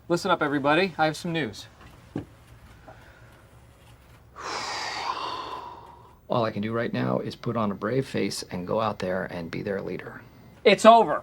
Listen up, everybody. I have some news. All I can do right now is put on a brave face and go out there and be their leader. It's over.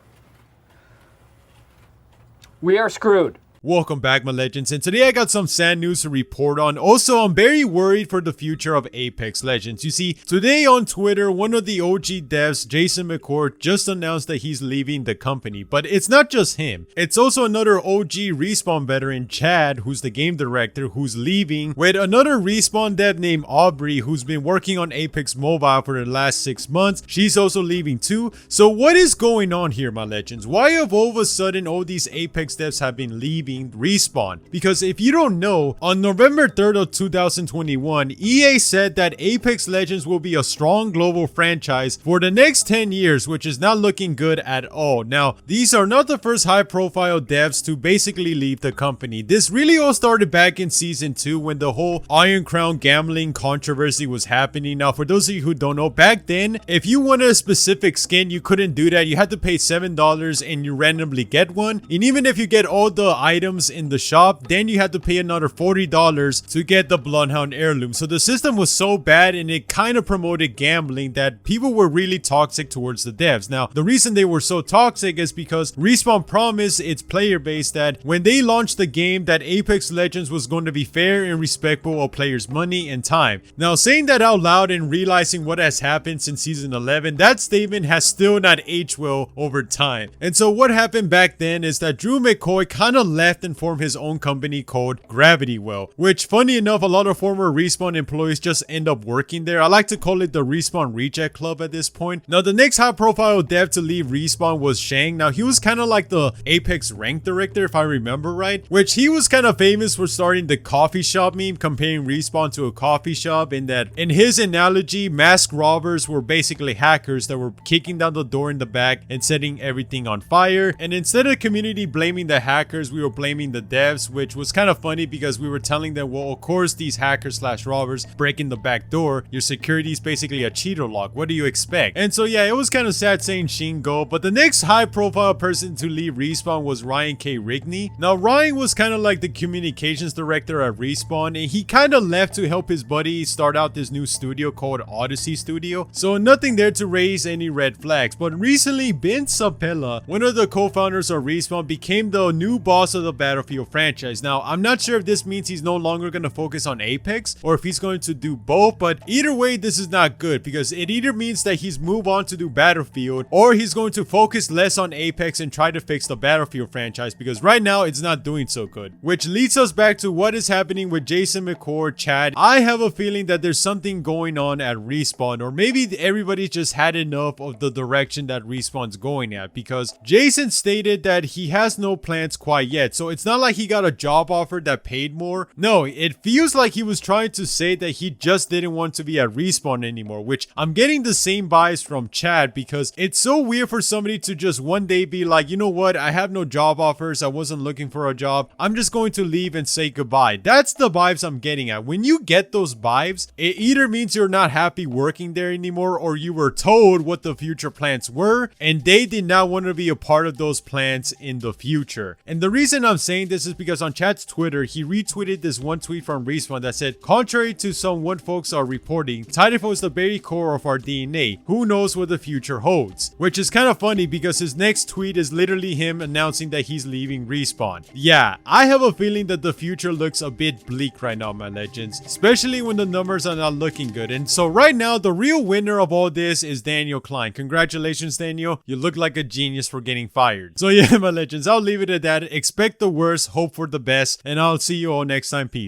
We are screwed. Welcome back, my legends, and today I got some sad news to report on. Also, I'm very worried for the future of Apex Legends. You see, today on Twitter, one of the OG devs, Jason McCord, just announced that he's leaving the company. But it's not just him. It's also another OG Respawn veteran, Chad, who's the game director, who's leaving, with another Respawn dev named Aubrey, who's been working on Apex Mobile for the last 6 months. She's also leaving too. So what is going on here, my legends? Why have all of a sudden all these Apex devs have been leaving Respawn? Because if you don't know, on November 3rd of 2021, EA said that Apex Legends will be a strong global franchise for the next 10 years, which is not looking good at all. Now, these are not the first high-profile devs to basically leave the company. This really all started back in Season 2 when the whole Iron Crown gambling controversy was happening. Now, for those of you who don't know, back then, if you wanted a specific skin, you couldn't do that. You had to pay $7 and you randomly get one. And even if you get all the items in the shop, then you had to pay another $40 to get the Bloodhound heirloom. So the system was so bad and it kind of promoted gambling that people were really toxic towards the devs. Now, the reason they were so toxic is because Respawn promised its player base that when they launched the game, that Apex Legends was going to be fair and respectful of players' money and time. Now, saying that out loud and realizing what has happened since Season 11, that statement has still not aged well over time. And so what happened back then is that Drew McCoy kind of left and formed his own company called Gravity Well, which funny enough, a lot of former Respawn employees just end up working there. I like to call it the Respawn Reject Club at this point. Now, the next high profile dev to leave Respawn was Shang. Now, he was kind of like the Apex rank director, if I remember right, which he was kind of famous for starting the coffee shop meme, comparing Respawn to a coffee shop, in that in his analogy, masked robbers were basically hackers that were kicking down the door in the back and setting everything on fire. And instead of the community blaming the hackers, we were blaming the devs, which was kind of funny because we were telling them, well, of course these hackers slash robbers breaking the back door, your security is basically a cheater lock, what do you expect? And so yeah, it was kind of sad saying Shin go. But the next high profile person to leave Respawn was Ryan K. Rigney. Now, Ryan was kind of like the communications director at Respawn, and he kind of left to help his buddy start out this new studio called ODYSSEY Studio. So nothing there to raise any red flags. But recently, Ben Sapella, one of the co-founders of Respawn, became the new boss of the Battlefield franchise. Now, I'm not sure if this means he's no longer going to focus on Apex or if he's going to do both, but either way, this is not good because it either means that he's moved on to do Battlefield or he's going to focus less on Apex and try to fix the Battlefield franchise, because right now it's not doing so good. Which leads us back to what is happening with Jason McCord, Chad. I have a feeling that there's something going on at Respawn, or maybe everybody just had enough of the direction that Respawn's going at, because Jason stated that he has no plans quite yet. So it's not like he got a job offer that paid more. No, it feels like he was trying to say that he just didn't want to be at Respawn anymore, which I'm getting the same vibes from Chad, because it's so weird for somebody to just one day be like, you know what, I have no job offers, I wasn't looking for a job, I'm just going to leave and say goodbye. That's the vibes I'm getting at. When you get those vibes, it either means you're not happy working there anymore, or you were told what the future plans were and they did not want to be a part of those plans in the future. And the reason I'm saying this is because on Chad's Twitter, he retweeted this one tweet from Respawn that said, contrary to some what folks are reporting, Titanfall is the very core of our DNA. Who knows what the future holds? Which is kind of funny because his next tweet is literally him announcing that he's leaving Respawn. Yeah, I have a feeling that the future looks a bit bleak right now, my legends, especially when the numbers are not looking good. And so right now, the real winner of all this is Daniel Klein. Congratulations, Daniel. You look like a genius for getting fired. So yeah, my legends, I'll leave it at that. Expect the worst, hope for the best, and I'll see you all next time. Peace.